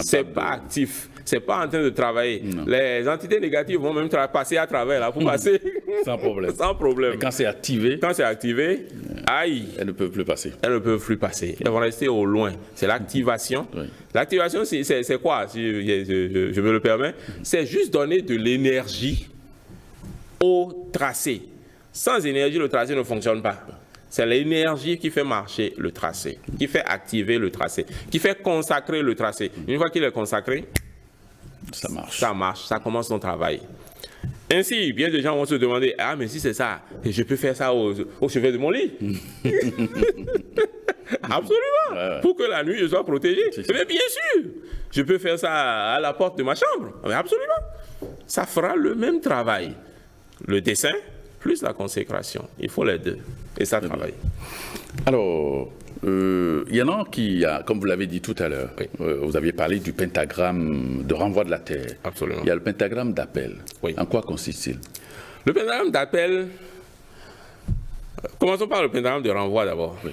C'est pas actif. C'est pas en train de travailler. Non. Les entités négatives vont même passer à travers là pour passer. Sans problème. Sans problème. Et quand c'est activé, aïe, elles ne peuvent plus passer. Elles ne peuvent plus passer. Elles vont rester au loin. C'est l'activation. Oui. L'activation, c'est quoi, si je me le permets? C'est juste donner de l'énergie au tracé. Sans énergie, le tracé ne fonctionne pas. C'est l'énergie qui fait marcher le tracé, qui fait activer le tracé, qui fait consacrer le tracé. Une fois qu'il est consacré, ça marche. Ça marche, ça commence son travail. Ainsi, bien des gens vont se demander, ah mais si c'est ça, je peux faire ça au chevet de mon lit. Absolument, ouais. Pour que la nuit je sois protégé. Mais bien sûr, je peux faire ça à la porte de ma chambre. Mais absolument, ça fera le même travail. Le dessin plus la consécration, il faut les deux. Et ça travaille. Alors, il y en a qui, comme vous l'avez dit tout à l'heure, vous aviez parlé du pentagramme de renvoi de la Terre. Absolument. Il y a le pentagramme d'appel. Oui. En quoi consiste-t-il? Le pentagramme d'appel, commençons par le pentagramme de renvoi d'abord. Oui.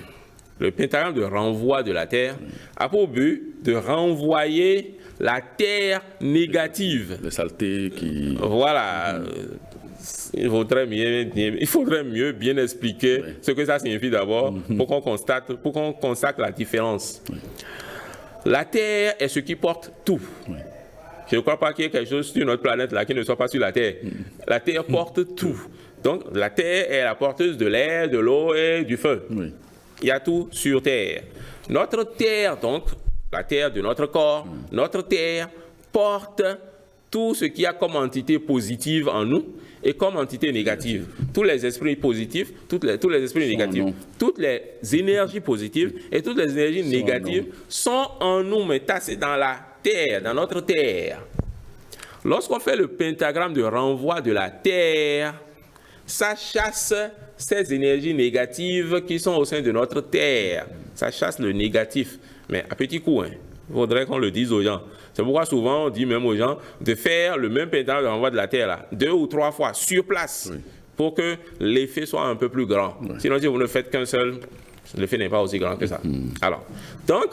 Le pentagramme de renvoi de la Terre a pour but de renvoyer la Terre négative. Les saletés qui... Voilà. Il faudrait mieux bien expliquer ce que ça signifie d'abord pour qu'on constate la différence. La Terre est ce qui porte tout. Je ne crois pas qu'il y ait quelque chose sur notre planète là qui ne soit pas sur la Terre. La Terre porte tout. Donc la Terre est la porteuse de l'air, de l'eau et du feu. Il y a tout sur Terre. Notre Terre, donc, la Terre de notre corps, notre Terre porte tout ce qu'il y a comme entité positive en nous et comme entité négative. Tous les esprits positifs, tous les esprits négatifs, toutes les énergies positives et toutes les énergies négatives sont en nous, mais tassées dans la terre, dans notre terre. Lorsqu'on fait le pentagramme de renvoi de la terre, ça chasse ces énergies négatives qui sont au sein de notre terre. Ça chasse le négatif, mais à petits coups, il faudrait qu'on le dise aux gens. C'est pourquoi souvent on dit même aux gens de faire le même pentagramme de renvoi de la terre là, 2 ou 3 fois sur place pour que l'effet soit un peu plus grand. Sinon, si vous ne faites qu'un seul, l'effet n'est pas aussi grand que ça. Alors, donc,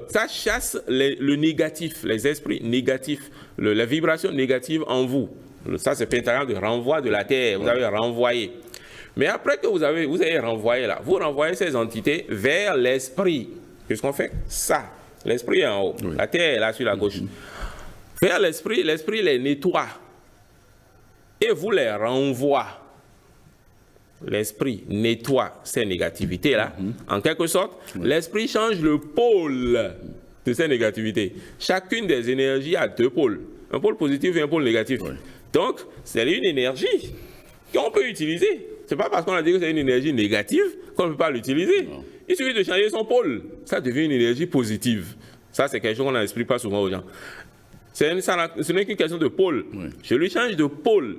ça chasse le négatif, les esprits négatifs, la vibration négative en vous. Ça, c'est le pentagramme de renvoi de la terre. Vous avez renvoyé. Mais après que vous avez renvoyé là, vous renvoyez ces entités vers l'esprit. Qu'est-ce qu'on fait? Ça. L'esprit est en haut. La terre est là sur la gauche. Vers l'esprit, l'esprit les nettoie. Et vous les renvoie. L'esprit nettoie ces négativités-là. En quelque sorte, l'esprit change le pôle de ces négativités. Chacune des énergies a 2 pôles. Un pôle positif et un pôle négatif. Donc, c'est une énergie qu'on peut utiliser. Ce n'est pas parce qu'on a dit que c'est une énergie négative qu'on ne peut pas l'utiliser. Il suffit de changer son pôle. Ça devient une énergie positive. Ça, c'est quelque chose qu'on n'explique pas souvent aux gens. Ce n'est qu'une question de pôle. Oui. Je lui change de pôle.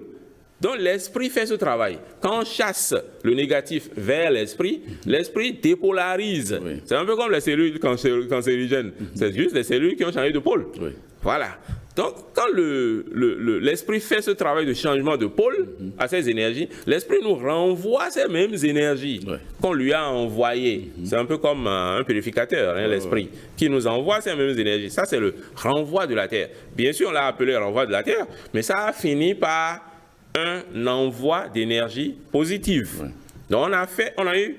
Donc, l'esprit fait ce travail. Quand on chasse le négatif vers l'esprit, l'esprit dépolarise. Oui. C'est un peu comme les cellules cancérigènes. C'est juste les cellules qui ont changé de pôle. Oui. Voilà. Donc, quand l'esprit fait ce travail de changement de pôle à ces énergies, l'esprit nous renvoie ces mêmes énergies qu'on lui a envoyées. C'est un peu comme un purificateur, hein, l'esprit, qui nous envoie ces mêmes énergies. Ça, c'est le renvoi de la Terre. Bien sûr, on l'a appelé renvoi de la Terre, mais ça a fini par un envoi d'énergie positive. Donc, on a eu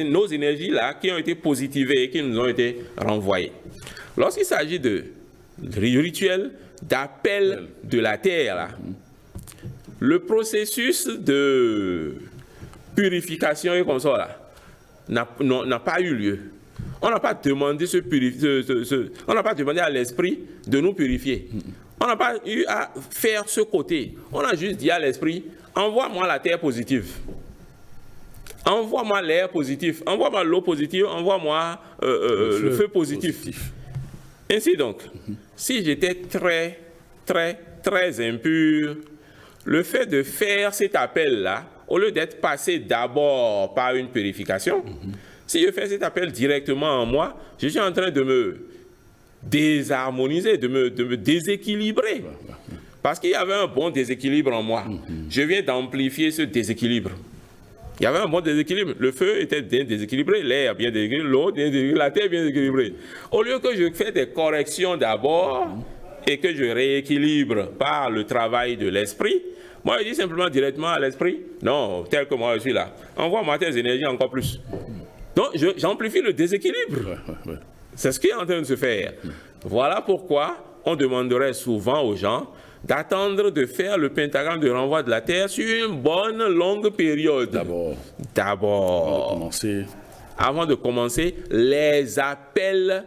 nos énergies là qui ont été positivées et qui nous ont été renvoyées. Lorsqu'il s'agit de rituel d'appel de la terre, là, le processus de purification et comme ça là n'a pas eu lieu. On n'a pas demandé on n'a pas demandé à l'esprit de nous purifier. On n'a pas eu à faire ce côté. On a juste dit à l'esprit, envoie-moi la terre positive. Envoie-moi l'air positif. Envoie-moi l'eau positive. Envoie-moi le feu positif. Ainsi donc, si j'étais très, très, très impur, le fait de faire cet appel-là, au lieu d'être passé d'abord par une purification, si je fais cet appel directement en moi, je suis en train de me désharmoniser, de me déséquilibrer. Parce qu'il y avait un bon déséquilibre en moi. Je viens d'amplifier ce déséquilibre. Il y avait un bon déséquilibre. Le feu était bien déséquilibré, l'air bien déséquilibré, l'eau bien déséquilibrée, la terre bien déséquilibrée. Au lieu que je fais des corrections d'abord et que je rééquilibre par le travail de l'esprit, moi je dis simplement directement à l'esprit, non, tel que moi je suis là, envoie-moi tes énergies encore plus. Donc j'amplifie le déséquilibre. C'est ce qui est en train de se faire. Voilà pourquoi on demanderait souvent aux gens d'attendre de faire le pentagramme de renvoi de la Terre sur une bonne longue période. D'abord. Avant de commencer les appels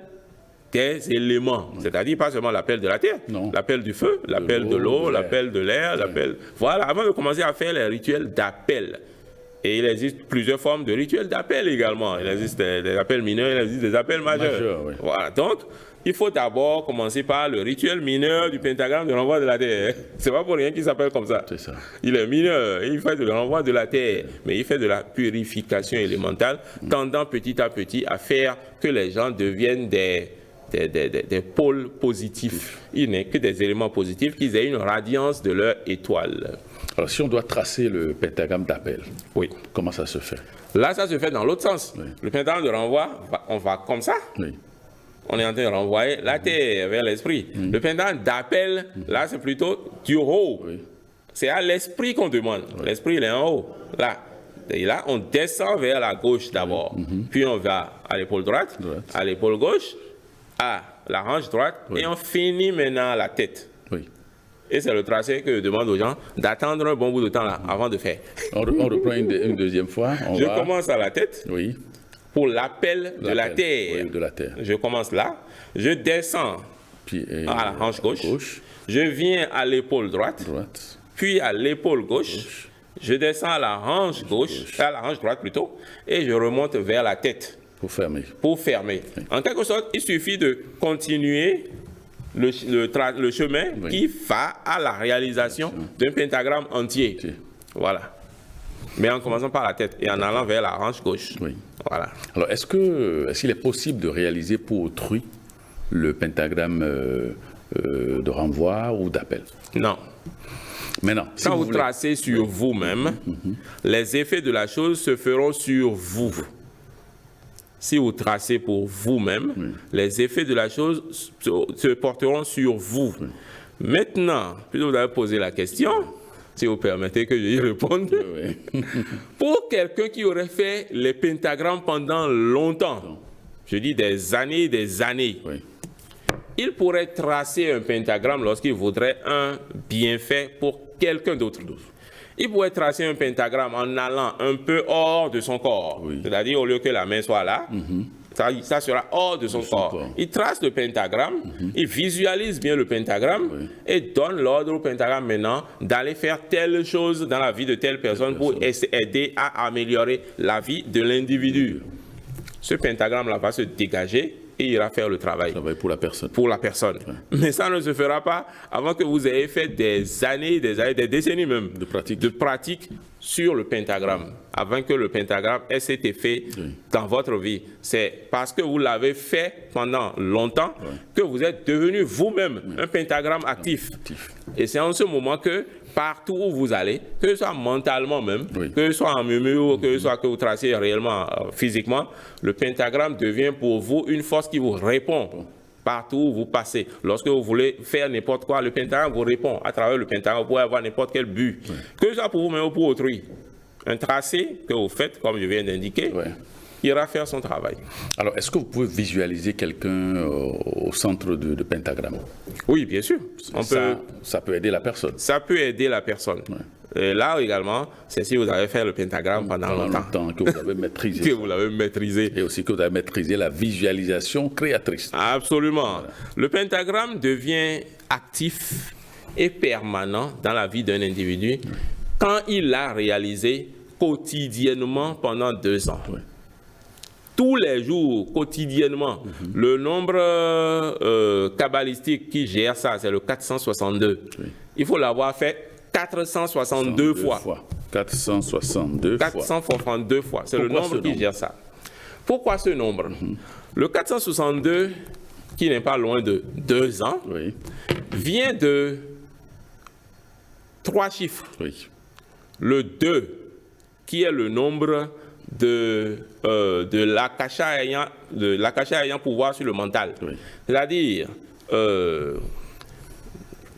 des éléments. C'est-à-dire pas seulement l'appel de la Terre, l'appel du feu, l'appel de l'eau, l'appel de l'air, l'appel... Voilà, avant de commencer à faire les rituels d'appel. Et il existe plusieurs formes de rituels d'appel également. Il existe des appels mineurs, il existe des appels majeurs. Voilà, donc... Il faut d'abord commencer par le rituel mineur du pentagramme de renvoi de la Terre. C'est pas pour rien qu'il s'appelle comme ça. C'est ça. Il est mineur, il fait de renvoi de la Terre, mais il fait de la purification élémentale, tendant petit à petit à faire que les gens deviennent des pôles positifs. Il n'est que des éléments positifs, qu'ils aient une radiance de leur étoile. Alors, si on doit tracer le pentagramme d'appel, comment ça se fait? Là, ça se fait dans l'autre sens. Le pentagramme de renvoi, on va comme ça. On est en train de renvoyer la terre vers l'esprit. Le pentagramme d'appel, là, c'est plutôt du haut. C'est à l'esprit qu'on demande. L'esprit, il est en haut. Là. Et là, on descend vers la gauche d'abord. Puis on va à l'épaule droite, à l'épaule gauche, à la hanche droite, et on finit maintenant à la tête. Et c'est le tracé que je demande aux gens d'attendre un bon bout de temps là, avant de faire. On reprend une deuxième fois. Je commence à la tête. Pour l'appel de la terre. Je commence là, je descends à la hanche gauche, je viens à l'épaule droite, puis à l'épaule gauche, je descends à la hanche gauche, à la hanche droite plutôt, et je remonte vers la tête. Pour fermer. En quelque sorte, il suffit de continuer le chemin qui va à la réalisation d'un pentagramme entier. Voilà. Mais en commençant par la tête et en allant vers la hanche gauche. Voilà. Alors, est-ce qu'il est possible de réaliser pour autrui le pentagramme de renvoi ou d'appel? Non. Maintenant, si quand vous tracez sur vous-même, les effets de la chose se feront sur vous. Si vous tracez pour vous-même, les effets de la chose se porteront sur vous. Maintenant, puisque vous avez posé la question, si vous permettez que je y réponde. Pour quelqu'un qui aurait fait les pentagrammes pendant longtemps, je dis des années, il pourrait tracer un pentagramme lorsqu'il voudrait un bienfait pour quelqu'un d'autre. Il pourrait tracer un pentagramme en allant un peu hors de son corps. C'est-à-dire, au lieu que la main soit là, Ça sera hors de son corps. Il trace le pentagramme, il visualise bien le pentagramme et donne l'ordre au pentagramme maintenant d'aller faire telle chose dans la vie de telle personne pour aider à améliorer la vie de l'individu. Ce pentagramme-là va se dégager et ira faire le travail. Pour la personne. Pour la personne. Mais ça ne se fera pas avant que vous ayez fait des années, des décennies même de pratique sur le pentagramme, avant que le pentagramme ait cet effet dans votre vie. C'est parce que vous l'avez fait pendant longtemps que vous êtes devenu vous-même un pentagramme actif. Et c'est en ce moment que partout où vous allez, que ce soit mentalement même, que ce soit en murmure, que ce soit que vous tracez réellement physiquement, le pentagramme devient pour vous une force qui vous répond partout où vous passez. Lorsque vous voulez faire n'importe quoi, le pentagramme vous répond. À travers le pentagramme, vous pouvez avoir n'importe quel but, que ce soit pour vous-même ou pour autrui. Un tracé que vous faites, comme je viens d'indiquer, ira faire son travail. Alors, est-ce que vous pouvez visualiser quelqu'un au centre de pentagramme? Oui, bien sûr. Ça peut aider la personne. Ça peut aider la personne. Et là également, c'est si vous avez fait le pentagramme pendant longtemps. Que vous avez maîtrisé. Que vous l'avez maîtrisé. Et aussi que vous avez maîtrisé la visualisation créatrice. Absolument. Le pentagramme devient actif et permanent dans la vie d'un individu quand il l'a réalisé quotidiennement pendant 2 ans. Tous les jours, quotidiennement. Le nombre kabbalistique qui gère ça, c'est le 462. Il faut l'avoir fait 462 fois. 462 fois. 462 fois. C'est le nombre qui gère ça. Pourquoi ce nombre? Le 462, qui n'est pas loin de 2 ans, vient de 3 chiffres. Le 2, qui est le nombre de l'akasha ayant pouvoir sur le mental. C'est-à-dire,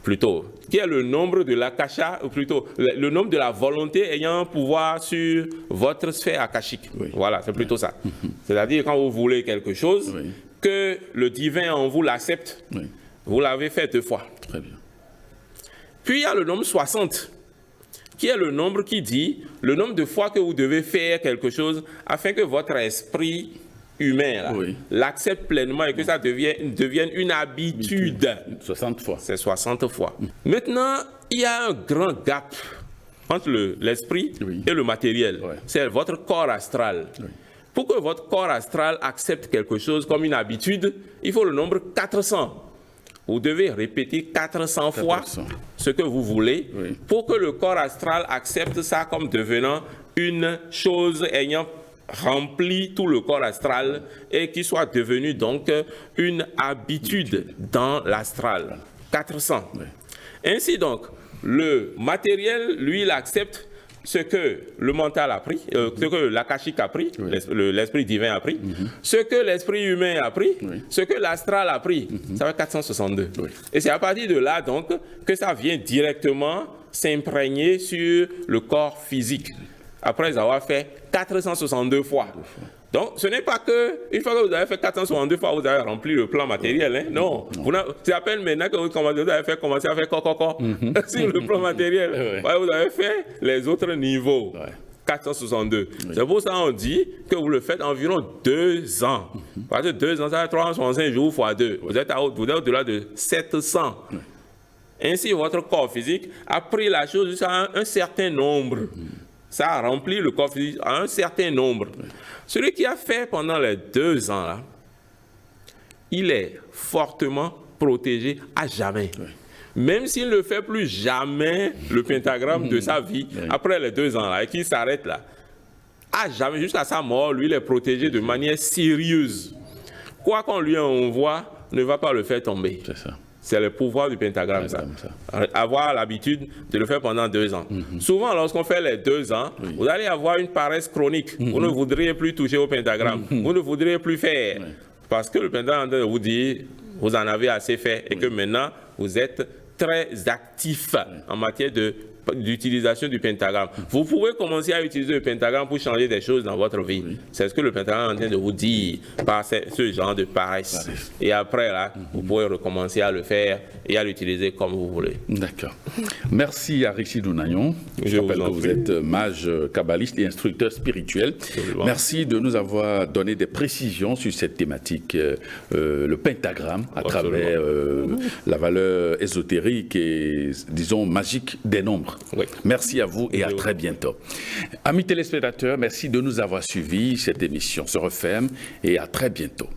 plutôt, qui est le nombre de l'akasha, ou plutôt, le nombre de la volonté ayant pouvoir sur votre sphère akashique. Voilà, c'est plutôt ça. C'est-à-dire, quand vous voulez quelque chose, que le divin en vous l'accepte, vous l'avez fait 2 fois. Très bien. Puis, il y a le nombre 60. Qui est le nombre qui dit le nombre de fois que vous devez faire quelque chose afin que votre esprit humain l'accepte pleinement et que ça devienne une habitude. 60 fois. C'est 60 fois. Maintenant, il y a un grand gap entre l'esprit et le matériel. C'est votre corps astral. Pour que votre corps astral accepte quelque chose comme une habitude, il faut le nombre 400. Vous devez répéter 400 fois ce que vous voulez pour que le corps astral accepte ça comme devenant une chose ayant rempli tout le corps astral et qui soit devenu donc une habitude dans l'astral. 400. Ainsi donc, le matériel, lui, il accepte ce que le mental a pris, ce que l'akashique a pris, l'esprit divin a pris, ce que l'esprit humain a pris, ce que l'astral a pris, ça fait 462. Et c'est à partir de là, donc, que ça vient directement s'imprégner sur le corps physique, après avoir fait 462 fois. Donc, ce n'est pas que, une fois que vous avez fait 462 fois, vous avez rempli le plan matériel. Hein? Non. C'est à peine maintenant que vous avez commencé à faire coco sur le plan matériel. Vous avez fait les autres niveaux. 462. C'est pour ça qu'on dit que vous le faites environ 2 ans. Parce que 2 ans, ça fait 365 jours fois 2. Vous êtes au-delà de 700. Ainsi, votre corps physique a pris la chose jusqu'à un certain nombre. Ça a rempli le corps physique à un certain nombre. Celui qui a fait pendant les 2 ans, là, il est fortement protégé à jamais. Même s'il ne fait plus jamais le pentagramme de sa vie, après les 2 ans, là, et qu'il s'arrête là, à jamais, jusqu'à sa mort, lui, il est protégé de manière sérieuse. Quoi qu'on lui envoie, ne va pas le faire tomber. C'est ça. C'est le pouvoir du pentagramme, ça. Avoir l'habitude de le faire pendant 2 ans. Souvent, lorsqu'on fait les 2 ans, vous allez avoir une paresse chronique. Vous ne voudriez plus toucher au pentagramme. Vous ne voudriez plus faire. Parce que le pentagramme vous dit, vous en avez assez fait et que maintenant, vous êtes très actif en matière de d'utilisation du pentagramme. Vous pouvez commencer à utiliser le pentagramme pour changer des choses dans votre vie. C'est ce que le pentagramme est en train de vous dire par ce genre de paresse. Et après, là, vous pouvez recommencer à le faire et à l'utiliser comme vous voulez. D'accord. Merci à Aristide Ounayon. Je rappelle que vous êtes mage kabbaliste et instructeur spirituel. Merci de nous avoir donné des précisions sur cette thématique, le pentagramme, à travers la valeur ésotérique et, disons, magique des nombres. Oui. Merci à vous et à très bientôt. Amis téléspectateurs, merci de nous avoir suivis. Cette émission se referme et à très bientôt.